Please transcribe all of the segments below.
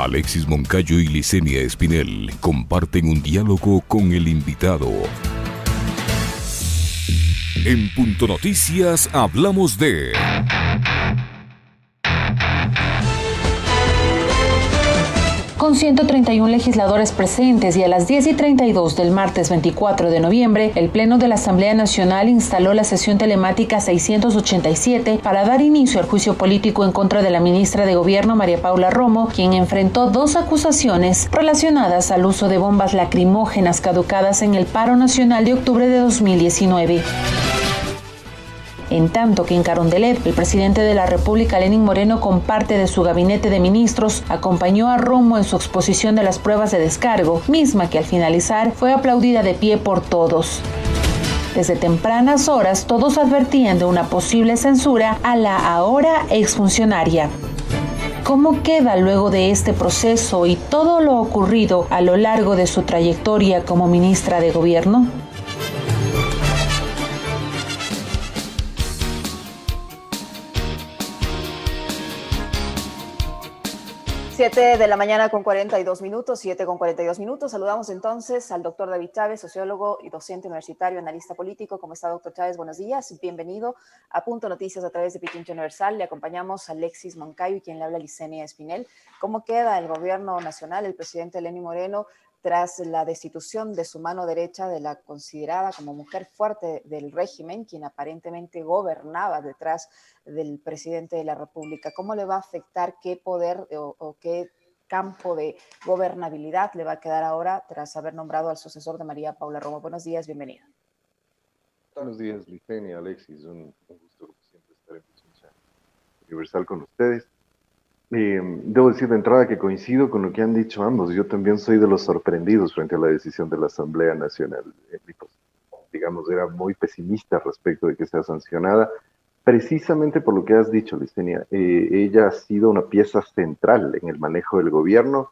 Alexis Moncayo y Licenia Espinel comparten un diálogo con el invitado. En Punto Noticias hablamos de... Con 131 legisladores presentes y a las 10:32 del martes 24 de noviembre, el Pleno de la Asamblea Nacional instaló la sesión telemática 687 para dar inicio al juicio político en contra de la ministra de Gobierno, María Paula Romo, quien enfrentó 2 acusaciones relacionadas al uso de bombas lacrimógenas caducadas en el paro nacional de octubre de 2019. En tanto que en Carondelet, el presidente de la República, Lenín Moreno, con parte de su gabinete de ministros, acompañó a Romo en su exposición de las pruebas de descargo, misma que al finalizar fue aplaudida de pie por todos. Desde tempranas horas, todos advertían de una posible censura a la ahora exfuncionaria. ¿Cómo queda luego de este proceso y todo lo ocurrido a lo largo de su trayectoria como ministra de Gobierno? 7 de la mañana con 42 minutos, 7 con 42 minutos. Saludamos entonces al doctor David Chávez, sociólogo y docente universitario, analista político. ¿Cómo está, doctor Chávez? Buenos días. Bienvenido a Punto Noticias a través de Pichincha Universal. Le acompañamos a Alexis Moncayo y quien le habla, Licenia Espinel. ¿Cómo queda el gobierno nacional, el presidente Lenín Moreno, tras la destitución de su mano derecha, de la considerada como mujer fuerte del régimen, quien aparentemente gobernaba detrás del presidente de la República? ¿Cómo le va a afectar, qué poder o qué campo de gobernabilidad le va a quedar ahora tras haber nombrado al sucesor de María Paula Romo? Buenos días, bienvenido. Buenos días, Licenia, Alexis, un gusto como siempre estar en Pichincha Universal con ustedes. Debo decir de entrada que coincido con lo que han dicho ambos. Yo también soy de los sorprendidos frente a la decisión de la Asamblea Nacional. Digamos, era muy pesimista respecto de que sea sancionada, precisamente por lo que has dicho, Licenia. Ella ha sido una pieza central en el manejo del gobierno.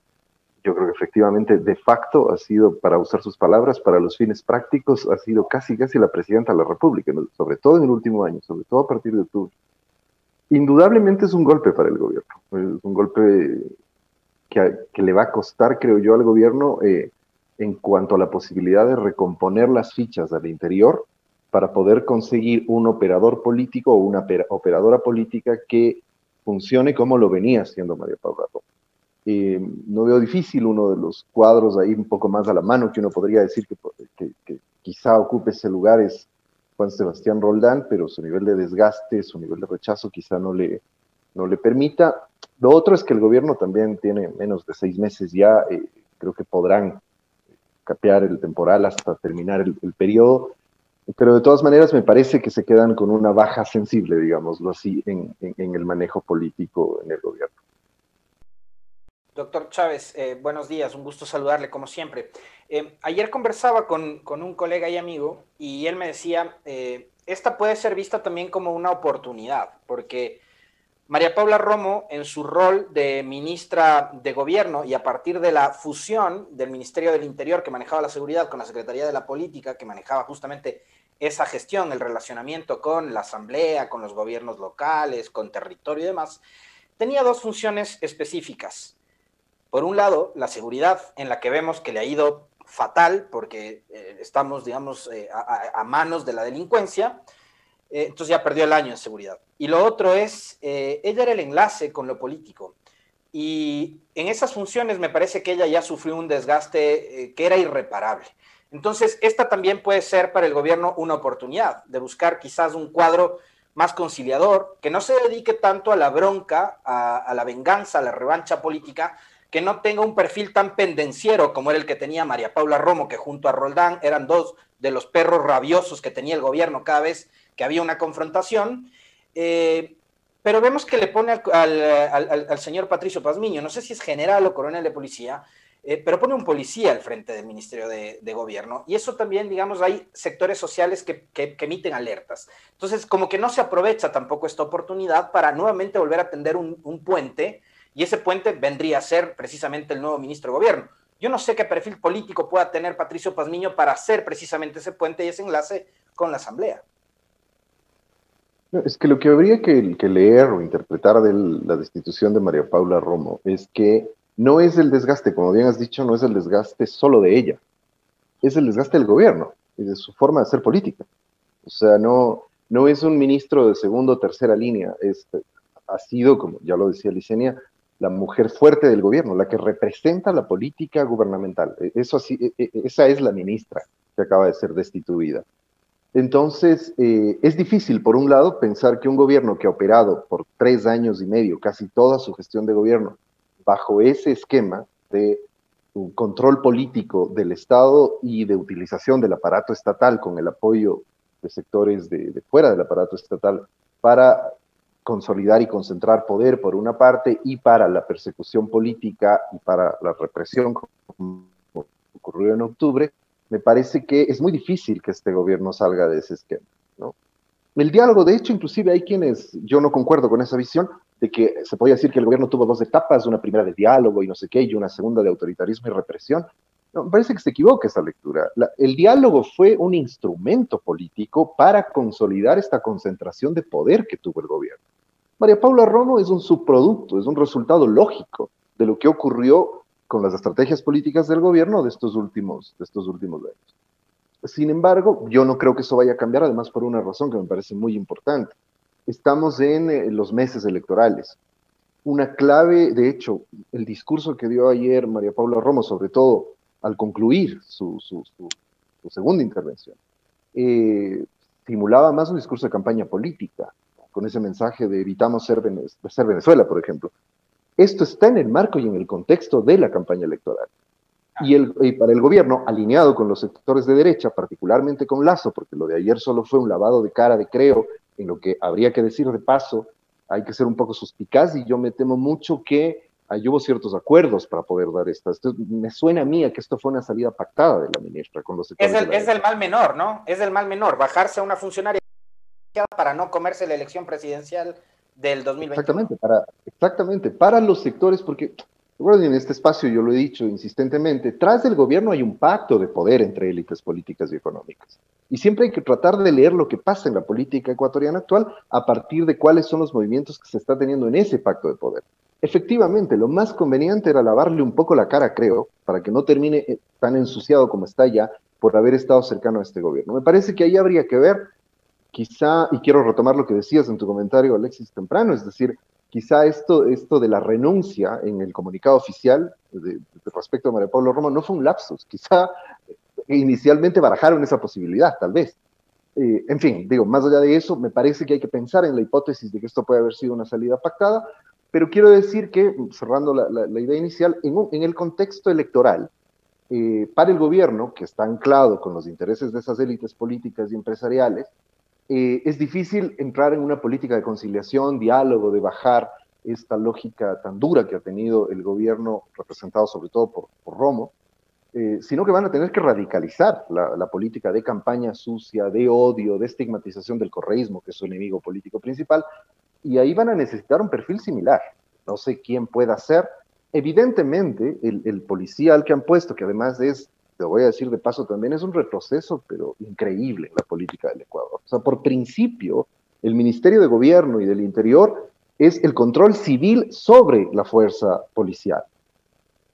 Yo creo que efectivamente, de facto, ha sido, para usar sus palabras, para los fines prácticos, ha sido casi la presidenta de la República, ¿no? Sobre todo en el último año, sobre todo a partir de octubre. Indudablemente es un golpe para el gobierno, es un golpe que le va a costar, creo yo, al gobierno en cuanto a la posibilidad de recomponer las fichas al interior para poder conseguir un operador político o una operadora política que funcione como lo venía haciendo María Paula Romo. No veo difícil uno de los cuadros ahí un poco más a la mano que uno podría decir que quizá ocupe ese lugar es Juan Sebastián Roldán, pero su nivel de desgaste, su nivel de rechazo quizá no le permita. Lo otro es que el gobierno también tiene menos de 6 meses ya, creo que podrán capear el temporal hasta terminar el periodo, pero de todas maneras me parece que se quedan con una baja sensible, digámoslo así, en el manejo político en el gobierno. Doctor Chávez, buenos días, un gusto saludarle como siempre. Ayer conversaba con un colega y amigo y él me decía, esta puede ser vista también como una oportunidad, porque María Paula Romo, en su rol de ministra de Gobierno y a partir de la fusión del Ministerio del Interior que manejaba la seguridad con la Secretaría de la Política, que manejaba justamente esa gestión, el relacionamiento con la Asamblea, con los gobiernos locales, con territorio y demás, tenía 2 funciones específicas. Por un lado, la seguridad, en la que vemos que le ha ido fatal porque estamos, digamos, a manos de la delincuencia, entonces ya perdió el año en seguridad. Y lo otro es, ella era el enlace con lo político. Y en esas funciones me parece que ella ya sufrió un desgaste que era irreparable. Entonces, esta también puede ser para el gobierno una oportunidad de buscar quizás un cuadro más conciliador, que no se dedique tanto a la bronca, a la venganza, a la revancha política, que no tenga un perfil tan pendenciero como era el que tenía María Paula Romo, que junto a Roldán eran 2 de los perros rabiosos que tenía el gobierno cada vez que había una confrontación, pero vemos que le pone al señor Patricio Pazmiño, no sé si es general o coronel de policía, pero pone un policía al frente del Ministerio de Gobierno, y eso también, digamos, hay sectores sociales que emiten alertas. Entonces, como que no se aprovecha tampoco esta oportunidad para nuevamente volver a tender un puente, y ese puente vendría a ser precisamente el nuevo ministro de Gobierno. Yo no sé qué perfil político pueda tener Patricio Pazmiño para hacer precisamente ese puente y ese enlace con la Asamblea. No, es que lo que habría que leer o interpretar de la destitución de María Paula Romo es que no es el desgaste, como bien has dicho, no es el desgaste solo de ella, es el desgaste del gobierno y de su forma de hacer política. O sea, no es un ministro de segunda o tercera línea, ha sido, como ya lo decía Licenia, la mujer fuerte del gobierno, la que representa la política gubernamental. Esa es la ministra que acaba de ser destituida. Entonces, es difícil, por un lado, pensar que un gobierno que ha operado por 3 años y medio, casi toda su gestión de gobierno, bajo ese esquema de un control político del Estado y de utilización del aparato estatal con el apoyo de sectores de fuera del aparato estatal para consolidar y concentrar poder por una parte y para la persecución política y para la represión, como ocurrió en octubre, me parece que es muy difícil que este gobierno salga de ese esquema, ¿no? El diálogo, de hecho, inclusive hay quienes, yo no concuerdo con esa visión, de que se podía decir que el gobierno tuvo 2 etapas, una primera de diálogo y no sé qué, y una segunda de autoritarismo y represión. No, me parece que se equivoca esa lectura. El diálogo fue un instrumento político para consolidar esta concentración de poder que tuvo el gobierno. María Paula Romo es un subproducto, es un resultado lógico de lo que ocurrió con las estrategias políticas del gobierno de estos últimos años. Sin embargo, yo no creo que eso vaya a cambiar, además por una razón que me parece muy importante. Estamos en los meses electorales. Una clave, de hecho, el discurso que dio ayer María Paula Romo, sobre todo al concluir su segunda intervención, simulaba más un discurso de campaña política, con ese mensaje de evitamos ser Venezuela, por ejemplo. Esto está en el marco y en el contexto de la campaña electoral. Y para el gobierno, alineado con los sectores de derecha, particularmente con Lazo, porque lo de ayer solo fue un lavado de cara de Creo, en lo que habría que decir de paso, hay que ser un poco suspicaz, y yo me temo mucho que hubo ciertos acuerdos para poder dar estas. Me suena a mí a que esto fue una salida pactada de la ministra con los sectores de la Es del mal menor, ¿no? Es del mal menor, bajarse a una funcionaria para no comerse la elección presidencial del 2021. Exactamente, para los sectores, porque recuerden, en este espacio yo lo he dicho insistentemente, tras del gobierno hay un pacto de poder entre élites políticas y económicas. Y siempre hay que tratar de leer lo que pasa en la política ecuatoriana actual a partir de cuáles son los movimientos que se está teniendo en ese pacto de poder. Efectivamente, lo más conveniente era lavarle un poco la cara, creo, para que no termine tan ensuciado como está ya por haber estado cercano a este gobierno. Me parece que ahí habría que ver, quizá, y quiero retomar lo que decías en tu comentario, Alexis, temprano, es decir, quizá esto de la renuncia en el comunicado oficial respecto a María Paula Romo no fue un lapsus, quizá inicialmente barajaron esa posibilidad, tal vez. En fin, digo, más allá de eso, me parece que hay que pensar en la hipótesis de que esto puede haber sido una salida pactada, pero quiero decir que, cerrando la idea inicial, en el contexto electoral, para el gobierno, que está anclado con los intereses de esas élites políticas y empresariales, es difícil entrar en una política de conciliación, diálogo, de bajar esta lógica tan dura que ha tenido el gobierno, representado sobre todo por Romo, sino que van a tener que radicalizar la política de campaña sucia, de odio, de estigmatización del correísmo, que es su enemigo político principal, y ahí van a necesitar un perfil similar. No sé quién pueda ser. Evidentemente, el policía al que han puesto, que además es, te voy a decir de paso también, es un retroceso, pero increíble en la política del Ecuador. O sea, por principio, el Ministerio de Gobierno y del Interior es el control civil sobre la fuerza policial.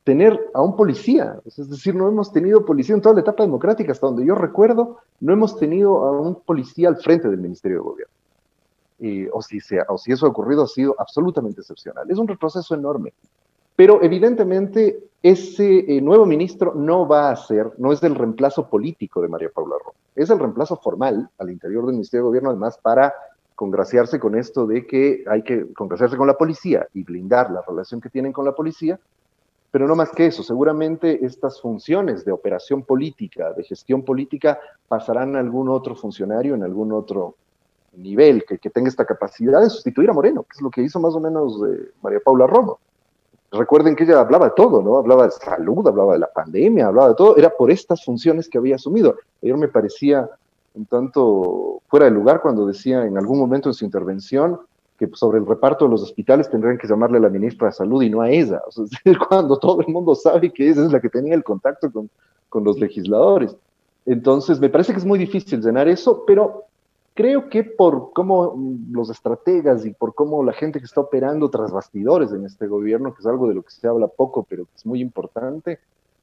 Tener a un policía, es decir, no hemos tenido policía en toda la etapa democrática, hasta donde yo recuerdo, no hemos tenido a un policía al frente del Ministerio de Gobierno. O si eso ha ocurrido, ha sido absolutamente excepcional. Es un retroceso enorme. Pero evidentemente ese nuevo ministro no es el reemplazo político de María Paula Romo, es el reemplazo formal al interior del Ministerio de Gobierno, además para congraciarse con esto de que hay que congraciarse con la policía y blindar la relación que tienen con la policía, pero no más que eso. Seguramente estas funciones de operación política, de gestión política, pasarán a algún otro funcionario en algún otro nivel que tenga esta capacidad de sustituir a Moreno, que es lo que hizo más o menos María Paula Romo. Recuerden que ella hablaba de todo, ¿no? Hablaba de salud, hablaba de la pandemia, hablaba de todo. Era por estas funciones que había asumido. Ayer me parecía un tanto fuera de lugar cuando decía en algún momento en su intervención que sobre el reparto de los hospitales tendrían que llamarle a la ministra de Salud y no a ella. O sea, cuando todo el mundo sabe que ella es la que tenía el contacto con los legisladores. Entonces, me parece que es muy difícil llenar eso, pero creo que por cómo los estrategas y por cómo la gente que está operando tras bastidores en este gobierno, que es algo de lo que se habla poco, pero que es muy importante,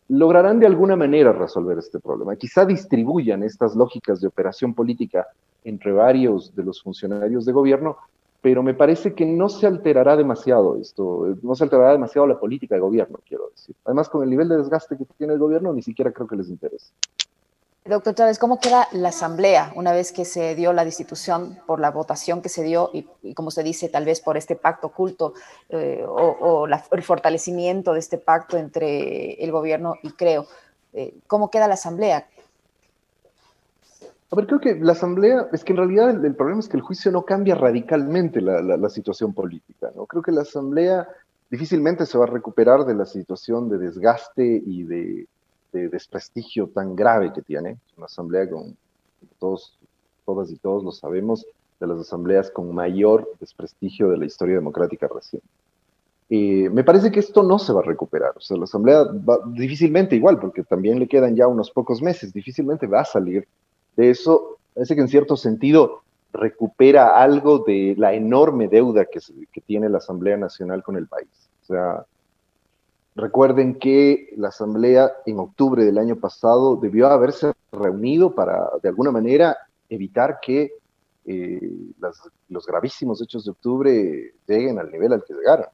lograrán de alguna manera resolver este problema. Quizá distribuyan estas lógicas de operación política entre varios de los funcionarios de gobierno, pero me parece que no se alterará demasiado esto, no se alterará demasiado la política de gobierno, quiero decir. Además, con el nivel de desgaste que tiene el gobierno, ni siquiera creo que les interese. Doctor Chávez, ¿cómo queda la asamblea una vez que se dio la destitución por la votación que se dio y como se dice, tal vez por este pacto oculto el fortalecimiento de este pacto entre el gobierno y Creo? ¿Cómo queda la asamblea? A ver, creo que la asamblea, es que en realidad el problema es que el juicio no cambia radicalmente la situación política, ¿no? Creo que la asamblea difícilmente se va a recuperar de la situación de desgaste y de desprestigio tan grave que tiene. Una asamblea con todas y todos lo sabemos, de las asambleas con mayor desprestigio de la historia democrática reciente. Me parece que esto no se va a recuperar. O sea, la asamblea va, difícilmente igual, porque también le quedan ya unos pocos meses, difícilmente va a salir de eso. Parece que en cierto sentido recupera algo de la enorme deuda que tiene la Asamblea Nacional con el país. O sea, recuerden que la Asamblea en octubre del año pasado debió haberse reunido para, de alguna manera, evitar que los gravísimos hechos de octubre lleguen al nivel al que llegaron.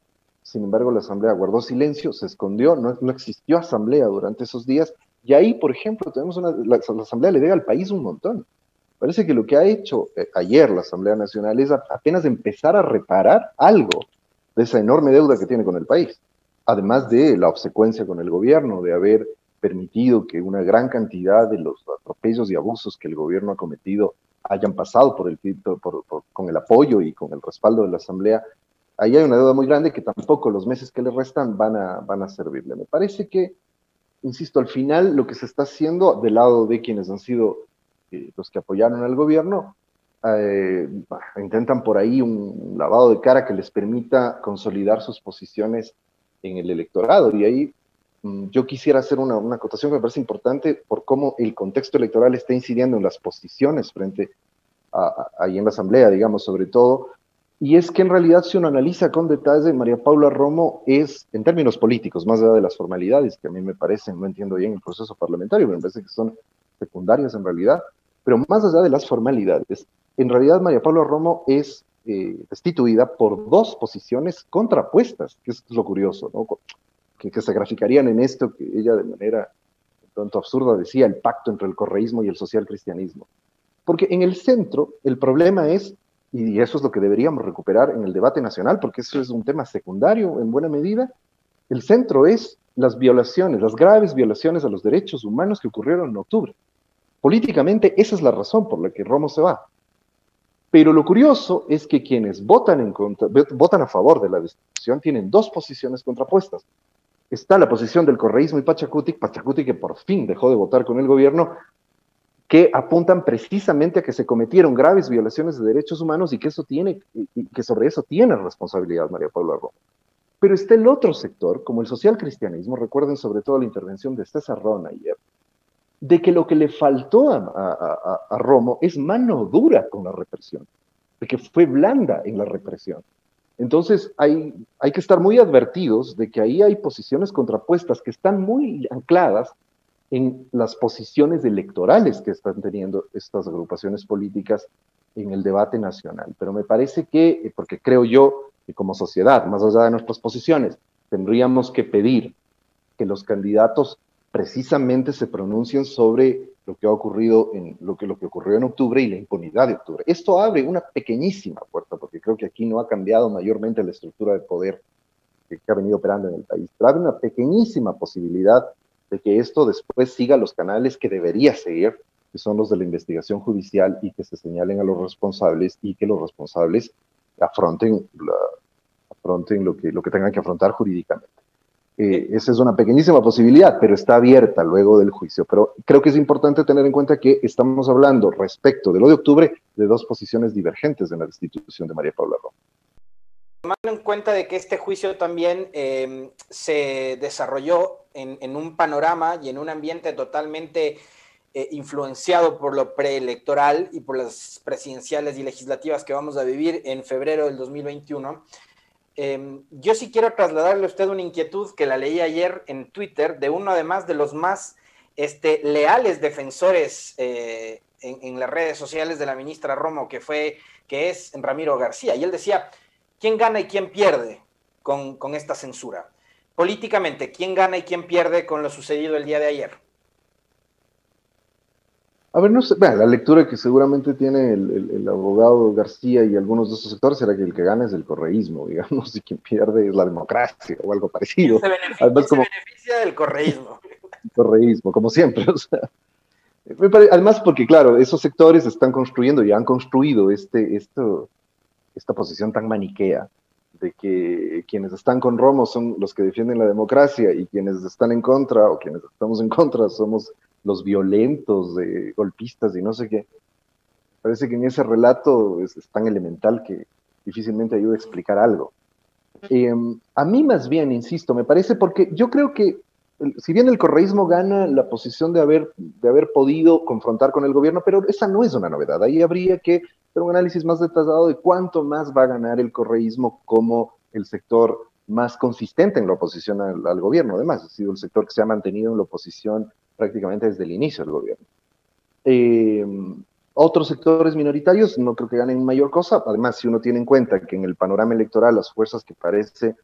Sin embargo, la Asamblea guardó silencio, se escondió, no existió Asamblea durante esos días, y ahí, por ejemplo, tenemos la Asamblea le debe al país un montón. Parece que lo que ha hecho ayer la Asamblea Nacional es apenas empezar a reparar algo de esa enorme deuda que tiene con el país. Además de la obsecuencia con el gobierno, de haber permitido que una gran cantidad de los atropellos y abusos que el gobierno ha cometido hayan pasado con el apoyo y con el respaldo de la Asamblea. Ahí hay una deuda muy grande que tampoco los meses que le restan van a servirle. Me parece que, insisto, al final lo que se está haciendo del lado de quienes han sido los que apoyaron al gobierno, intentan por ahí un lavado de cara que les permita consolidar sus posiciones en el electorado. Y ahí yo quisiera hacer una acotación que me parece importante por cómo el contexto electoral está incidiendo en las posiciones frente ahí en la Asamblea, digamos, sobre todo. Y es que en realidad, si uno analiza con detalle, María Paula Romo es, en términos políticos, más allá de las formalidades, que a mí me parecen, no entiendo bien el proceso parlamentario, pero me parece que son secundarias en realidad, pero más allá de las formalidades, en realidad María Paula Romo es destituida por dos posiciones contrapuestas, que es lo curioso, ¿no? Que se graficarían en esto que ella de manera tanto absurda decía, el pacto entre el correísmo y el social cristianismo. Porque en el centro el problema es, y eso es lo que deberíamos recuperar en el debate nacional, porque eso es un tema secundario en buena medida, el centro es las violaciones, las graves violaciones a los derechos humanos que ocurrieron en octubre. Políticamente esa es la razón por la que Romo se va. Pero lo curioso es que quienes votan a favor de la destitución tienen dos posiciones contrapuestas. Está la posición del correísmo y Pachacuti que por fin dejó de votar con el gobierno, que apuntan precisamente a que se cometieron graves violaciones de derechos humanos y que sobre eso tiene responsabilidad María Paula Romo. Pero está el otro sector, como el social cristianismo, recuerden sobre todo la intervención de César Ron ayer, de que lo que le faltó a Romo es mano dura con la represión, de que fue blanda en la represión. Entonces hay que estar muy advertidos de que ahí hay posiciones contrapuestas que están muy ancladas en las posiciones electorales que están teniendo estas agrupaciones políticas en el debate nacional. Pero me parece que, porque creo yo que como sociedad, más allá de nuestras posiciones, tendríamos que pedir que los candidatos precisamente se pronuncien sobre lo que ha ocurrido lo que ocurrió en octubre y la impunidad de octubre. Esto abre una pequeñísima puerta, porque creo que aquí no ha cambiado mayormente la estructura de poder que ha venido operando en el país, pero abre una pequeñísima posibilidad de que esto después siga los canales que debería seguir, que son los de la investigación judicial, y que se señalen a los responsables y que los responsables afronten lo que tengan que afrontar jurídicamente. Esa es una pequeñísima posibilidad, pero está abierta luego del juicio. Pero creo que es importante tener en cuenta que estamos hablando respecto de lo de octubre de dos posiciones divergentes en la destitución de María Paula Romo. Tomando en cuenta de que este juicio también se desarrolló en un panorama y en un ambiente totalmente influenciado por lo preelectoral y por las presidenciales y legislativas que vamos a vivir en febrero del 2021, yo sí quiero trasladarle a usted una inquietud que la leí ayer en Twitter de uno además de los más leales defensores en las redes sociales de la ministra Romo, que es Ramiro García, y él decía, ¿quién gana y quién pierde con esta censura? Políticamente, ¿quién gana y quién pierde con lo sucedido el día de ayer? A ver, no sé, bueno, la lectura que seguramente tiene el abogado García y algunos de esos sectores será que el que gana es el correísmo, digamos, y quien pierde es la democracia o algo parecido. ¿Quién se beneficia del correísmo? Correísmo, como siempre. O sea, además porque, claro, esos sectores están construyendo y han construido esta posición tan maniquea de que quienes están con Romo son los que defienden la democracia y quienes están en contra o quienes estamos en contra somos los violentos, golpistas y no sé qué. Parece que en ese relato es tan elemental que difícilmente ayuda a explicar algo. A mí más bien, insisto, me parece porque yo creo que si bien el correísmo gana la posición de haber podido confrontar con el gobierno, pero esa no es una novedad. Ahí habría que hacer un análisis más detallado de cuánto más va a ganar el correísmo como el sector más consistente en la oposición al gobierno. Además, ha sido el sector que se ha mantenido en la oposición prácticamente desde el inicio del gobierno. Otros sectores minoritarios no creo que ganen mayor cosa. Además, si uno tiene en cuenta que en el panorama electoral las fuerzas que parece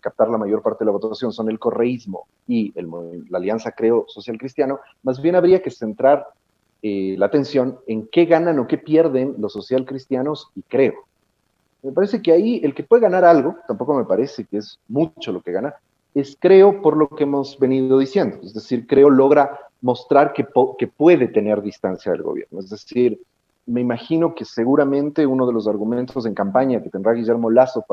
captar la mayor parte de la votación son el correísmo y la alianza Creo Social Cristiano, más bien habría que centrar la atención en qué ganan o qué pierden los social cristianos y Creo. Me parece que ahí el que puede ganar algo, tampoco me parece que es mucho lo que gana, es Creo por lo que hemos venido diciendo. Es decir, Creo logra mostrar que puede tener distancia del gobierno. Es decir, me imagino que seguramente uno de los argumentos en campaña que tendrá Guillermo Lasso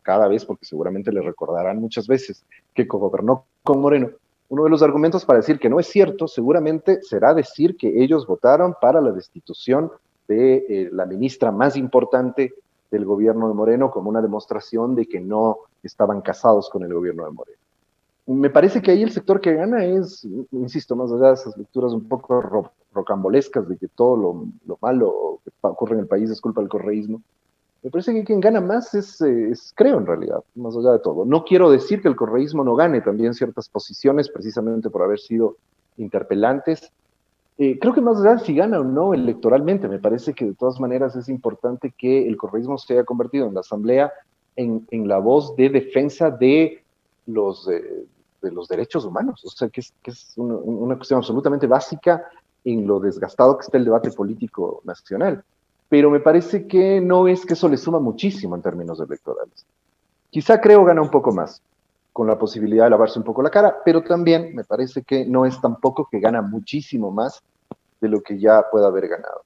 cada vez, porque seguramente le recordarán muchas veces que gobernó con Moreno, uno de los argumentos para decir que no es cierto seguramente será decir que ellos votaron para la destitución de la ministra más importante del gobierno de Moreno como una demostración de que no estaban casados con el gobierno de Moreno. Me parece que ahí el sector que gana es, insisto, más allá de esas lecturas un poco rocambolescas de que todo lo malo que ocurre en el país es culpa del correísmo. Me parece que quien gana más es Creo, en realidad, más allá de todo. No quiero decir que el correísmo no gane también ciertas posiciones, precisamente por haber sido interpelantes. Creo que más allá de si gana o no electoralmente, me parece que de todas maneras es importante que el correísmo se haya convertido en la Asamblea en la voz de defensa de los derechos humanos, o sea, que es una cuestión absolutamente básica en lo desgastado que está el debate político nacional. Pero me parece que no es que eso le suma muchísimo en términos electorales. Quizá Creo gana un poco más, con la posibilidad de lavarse un poco la cara, pero también me parece que no es tampoco que gana muchísimo más de lo que ya pueda haber ganado.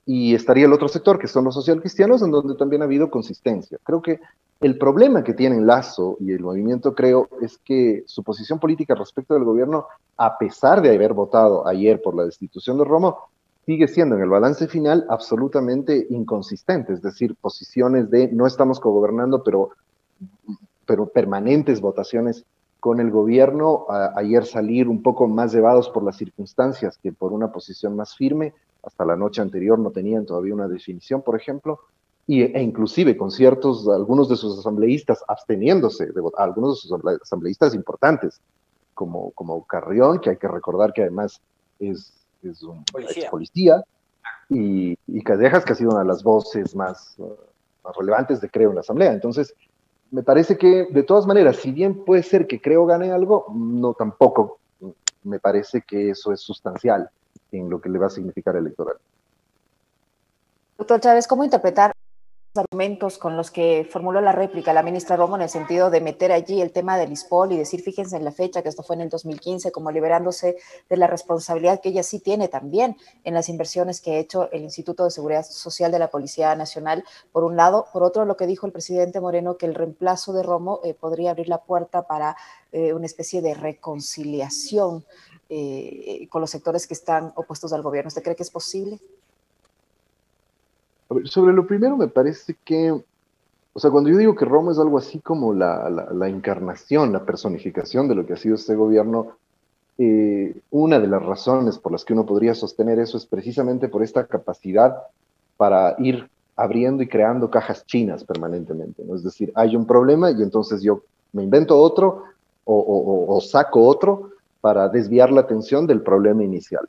Y estaría el otro sector, que son los socialcristianos, en donde también ha habido consistencia. Creo que el problema que tienen Lasso y el movimiento Creo es que su posición política respecto del gobierno, a pesar de haber votado ayer por la destitución de Romo, sigue siendo en el balance final absolutamente inconsistente, es decir, posiciones de no estamos cogobernando, pero permanentes votaciones con el gobierno, ayer salir un poco más llevados por las circunstancias que por una posición más firme. Hasta la noche anterior no tenían todavía una definición, por ejemplo, e inclusive con algunos de sus asambleístas absteniéndose, algunos de sus asambleístas importantes, como Carrión, que hay que recordar que además es un ex policía, y Callejas, que ha sido una de las voces más relevantes de Creo en la asamblea. Entonces, me parece que, de todas maneras, si bien puede ser que Creo gane algo, no tampoco me parece que eso es sustancial en lo que le va a significar electoral. Doctor Chávez, ¿cómo interpretar los argumentos con los que formuló la réplica la ministra Romo en el sentido de meter allí el tema del ISPOL y decir, fíjense en la fecha, que esto fue en el 2015, como liberándose de la responsabilidad que ella sí tiene también en las inversiones que ha hecho el Instituto de Seguridad Social de la Policía Nacional, por un lado? Por otro, lo que dijo el presidente Moreno, que el reemplazo de Romo podría abrir la puerta para una especie de reconciliación con los sectores que están opuestos al gobierno. ¿Usted cree que es posible? A ver, sobre lo primero me parece que, o sea, cuando yo digo que Romo es algo así como la encarnación, la personificación de lo que ha sido este gobierno, una de las razones por las que uno podría sostener eso es precisamente por esta capacidad para ir abriendo y creando cajas chinas permanentemente, ¿no? Es decir, hay un problema y entonces yo me invento otro o saco otro para desviar la atención del problema inicial.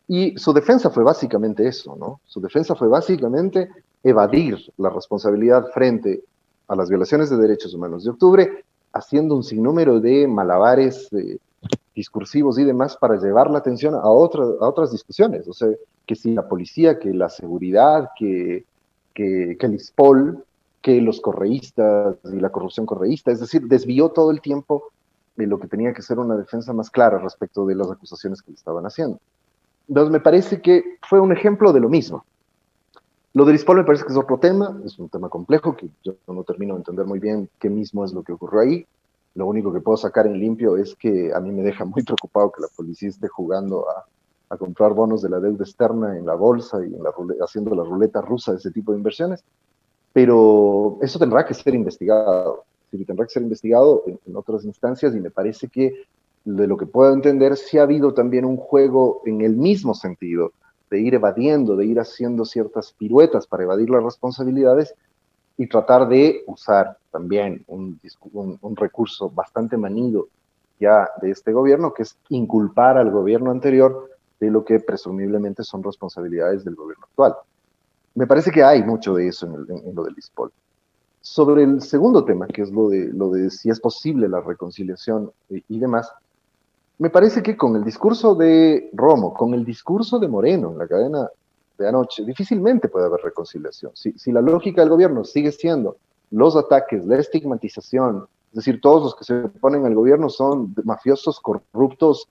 Y su defensa fue básicamente eso, ¿no? Su defensa fue básicamente evadir la responsabilidad frente a las violaciones de derechos humanos de octubre, haciendo un sinnúmero de malabares discursivos y demás para llevar la atención a otras discusiones. O sea, que si la policía, que la seguridad, que el ISPOL, que los correístas y la corrupción correísta, es decir, desvió todo el tiempo de lo que tenía que ser una defensa más clara respecto de las acusaciones que le estaban haciendo. Entonces me parece que fue un ejemplo de lo mismo. Lo del ISPOL me parece que es otro tema, es un tema complejo que yo no termino de entender muy bien qué mismo es lo que ocurrió ahí. Lo único que puedo sacar en limpio es que a mí me deja muy preocupado que la policía esté jugando a comprar bonos de la deuda externa en la bolsa y haciendo la ruleta rusa de ese tipo de inversiones, pero eso tendrá que ser investigado. Sí, tendrá que ser investigado en otras instancias y me parece que de lo que puedo entender sí ha habido también un juego en el mismo sentido, de ir evadiendo, de ir haciendo ciertas piruetas para evadir las responsabilidades y tratar de usar también un recurso bastante manido ya de este gobierno, que es inculpar al gobierno anterior de lo que presumiblemente son responsabilidades del gobierno actual. Me parece que hay mucho de eso en lo del ISPOL. Sobre el segundo tema, que es lo de si es posible la reconciliación y demás, me parece que con el discurso de Romo, con el discurso de Moreno en la cadena de anoche, difícilmente puede haber reconciliación. Si la lógica del gobierno sigue siendo los ataques, la estigmatización, es decir, todos los que se oponen al gobierno son mafiosos, corruptos,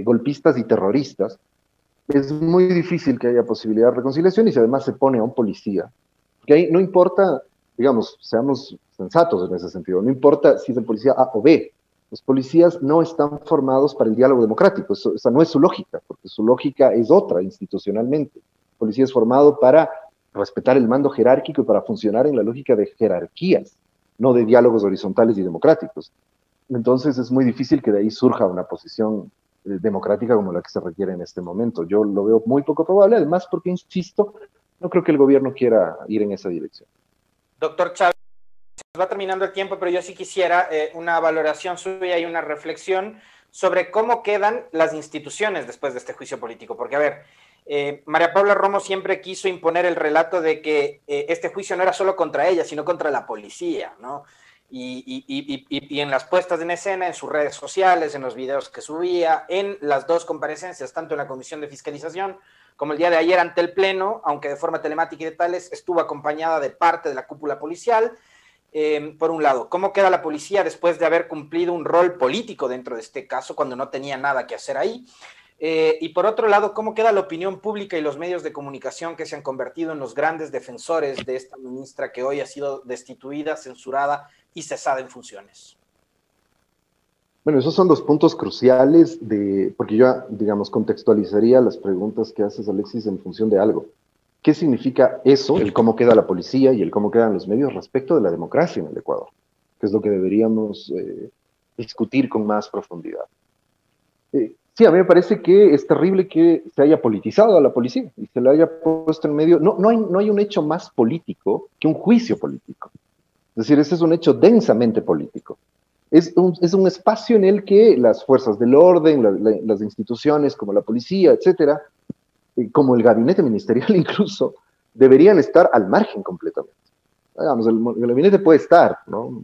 golpistas y terroristas, es muy difícil que haya posibilidad de reconciliación y si además se pone a un policía, que ahí no importa, digamos, seamos sensatos en ese sentido, no importa si es el policía A o B, los policías no están formados para el diálogo democrático, esa no es su lógica, porque su lógica es otra institucionalmente. El policía es formado para respetar el mando jerárquico y para funcionar en la lógica de jerarquías, no de diálogos horizontales y democráticos. Entonces es muy difícil que de ahí surja una posición democrática como la que se requiere en este momento. Yo lo veo muy poco probable, además porque, insisto, no creo que el gobierno quiera ir en esa dirección. Doctor Chávez, nos va terminando el tiempo, pero yo sí quisiera una valoración suya y una reflexión sobre cómo quedan las instituciones después de este juicio político. Porque, a ver, María Paula Romo siempre quiso imponer el relato de que este juicio no era solo contra ella, sino contra la policía, ¿no? Y en las puestas en escena, en sus redes sociales, en los videos que subía, en las dos comparecencias, tanto en la Comisión de Fiscalización como el día de ayer ante el Pleno, aunque de forma telemática y de tales, estuvo acompañada de parte de la cúpula policial. Por un lado, ¿cómo queda la policía después de haber cumplido un rol político dentro de este caso, cuando no tenía nada que hacer ahí? Y por otro lado, ¿cómo queda la opinión pública y los medios de comunicación que se han convertido en los grandes defensores de esta ministra que hoy ha sido destituida, censurada y cesada en funciones? Bueno, esos son dos puntos cruciales porque yo, digamos, contextualizaría las preguntas que haces, Alexis, en función de algo. ¿Qué significa eso, el cómo queda la policía y el cómo quedan los medios respecto de la democracia en el Ecuador? Que es lo que deberíamos discutir con más profundidad. Sí, a mí me parece que es terrible que se haya politizado a la policía y se la haya puesto en medio. No hay un hecho más político que un juicio político. Es decir, ese es un hecho densamente político. Es un espacio en el que las fuerzas del orden, las instituciones como la policía, etcétera, como el gabinete ministerial incluso, deberían estar al margen completamente. Digamos, el gabinete puede estar, ¿no?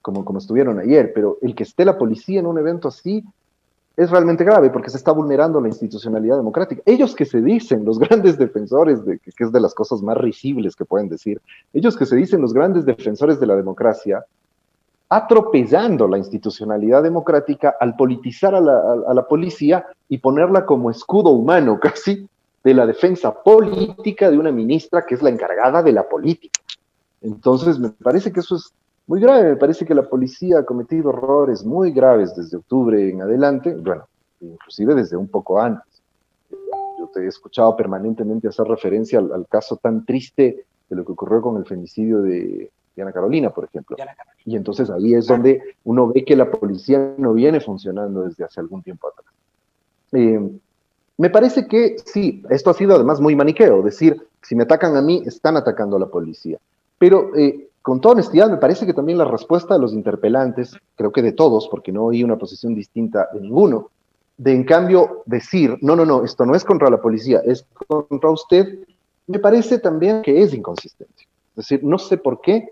Como estuvieron ayer, pero el que esté la policía en un evento así es realmente grave porque se está vulnerando la institucionalidad democrática. Ellos que se dicen los grandes defensores, que es de las cosas más risibles que pueden decir, ellos que se dicen los grandes defensores de la democracia, atropellando la institucionalidad democrática al politizar a la policía y ponerla como escudo humano casi de la defensa política de una ministra que es la encargada de la política. Entonces me parece que eso es muy grave, me parece que la policía ha cometido errores muy graves desde octubre en adelante, bueno, inclusive desde un poco antes. Yo te he escuchado permanentemente hacer referencia al caso tan triste de lo que ocurrió con el femicidio de Ana Carolina, por ejemplo. Carolina. Y entonces ahí es donde uno ve que la policía no viene funcionando desde hace algún tiempo atrás. Me parece que sí, esto ha sido además muy maniqueo, decir, si me atacan a mí, están atacando a la policía. Pero con toda honestidad, me parece que también la respuesta de los interpelantes, creo que de todos, porque no oí una posición distinta de ninguno, de en cambio decir, no, esto no es contra la policía, es contra usted, me parece también que es inconsistencia. Es decir, no sé por qué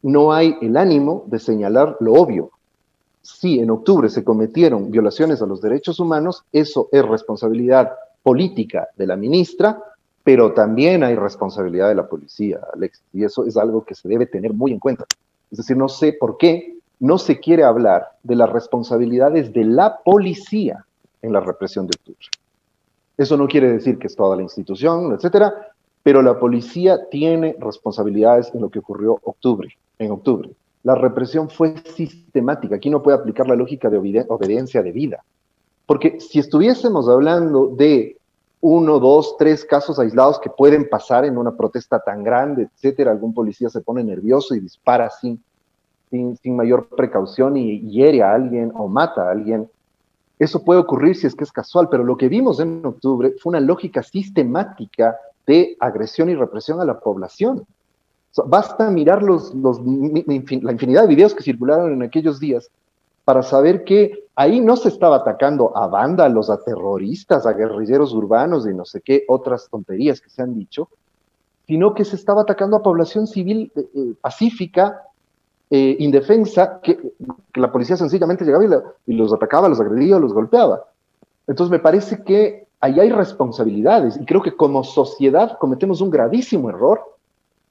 no hay el ánimo de señalar lo obvio. Si en octubre se cometieron violaciones a los derechos humanos, eso es responsabilidad política de la ministra, pero también hay responsabilidad de la policía, Alex, y eso es algo que se debe tener muy en cuenta. Es decir, no sé por qué no se quiere hablar de las responsabilidades de la policía en la represión de octubre. Eso no quiere decir que es toda la institución, etcétera, pero la policía tiene responsabilidades en lo que ocurrió en octubre. La represión fue sistemática. Aquí no puede aplicar la lógica de obediencia debida. Porque si estuviésemos hablando de 1, 2, 3 casos aislados que pueden pasar en una protesta tan grande, etcétera, algún policía se pone nervioso y dispara sin mayor precaución y hiere a alguien o mata a alguien, eso puede ocurrir si es que es casual, pero lo que vimos en octubre fue una lógica sistemática de agresión y represión a la población. Basta mirar la infinidad de videos que circularon en aquellos días para saber que ahí no se estaba atacando a vándalos, a terroristas, a guerrilleros urbanos y no sé qué otras tonterías que se han dicho, sino que se estaba atacando a población civil pacífica, indefensa, que la policía sencillamente llegaba y los atacaba, los agredía, los golpeaba. Entonces me parece que ahí hay responsabilidades y creo que como sociedad cometemos un gravísimo error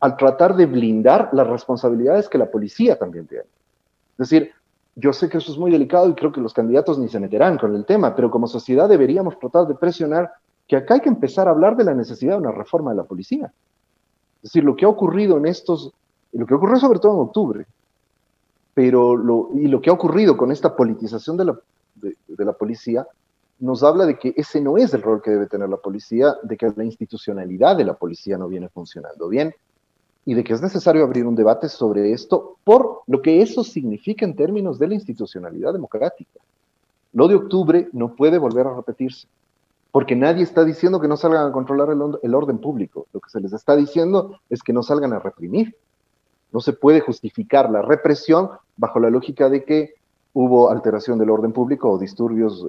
al tratar de blindar las responsabilidades que la policía también tiene. Es decir, yo sé que eso es muy delicado y creo que los candidatos ni se meterán con el tema, pero como sociedad deberíamos tratar de presionar que acá hay que empezar a hablar de la necesidad de una reforma de la policía. Es decir, lo que ha ocurrido lo que ocurrió sobre todo en octubre, pero lo que ha ocurrido con esta politización de la policía nos habla de que ese no es el rol que debe tener la policía, de que la institucionalidad de la policía no viene funcionando bien, y de que es necesario abrir un debate sobre esto por lo que eso significa en términos de la institucionalidad democrática. Lo de octubre no puede volver a repetirse, porque nadie está diciendo que no salgan a controlar el orden público. Lo que se les está diciendo es que no salgan a reprimir. No se puede justificar la represión bajo la lógica de que hubo alteración del orden público o disturbios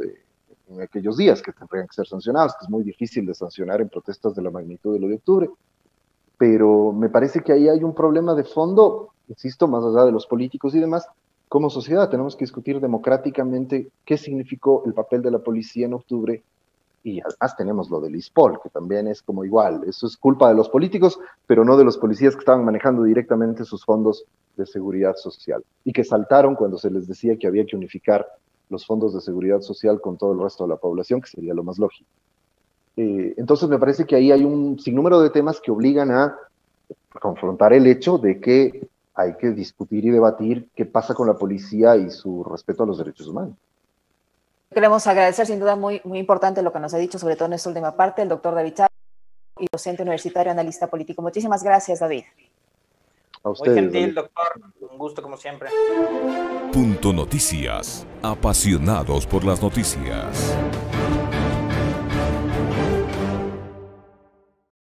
en aquellos días que tendrían que ser sancionados, que es muy difícil de sancionar en protestas de la magnitud de lo de octubre. Pero me parece que ahí hay un problema de fondo, insisto, más allá de los políticos y demás. Como sociedad tenemos que discutir democráticamente qué significó el papel de la policía en octubre, y además tenemos lo del ISPOL, que también es como igual, eso es culpa de los políticos, pero no de los policías que estaban manejando directamente sus fondos de seguridad social, y que saltaron cuando se les decía que había que unificar los fondos de seguridad social con todo el resto de la población, que sería lo más lógico. Entonces me parece que ahí hay un sinnúmero de temas que obligan a confrontar el hecho de que hay que discutir y debatir qué pasa con la policía y su respeto a los derechos humanos. Queremos agradecer, sin duda, muy importante lo que nos ha dicho, sobre todo en esta última parte, el doctor David Chávez, y docente universitario, analista político. Muchísimas gracias, David. A ustedes, muy gentil, David. doctor. Un gusto, como siempre. Punto Noticias. Apasionados por las noticias.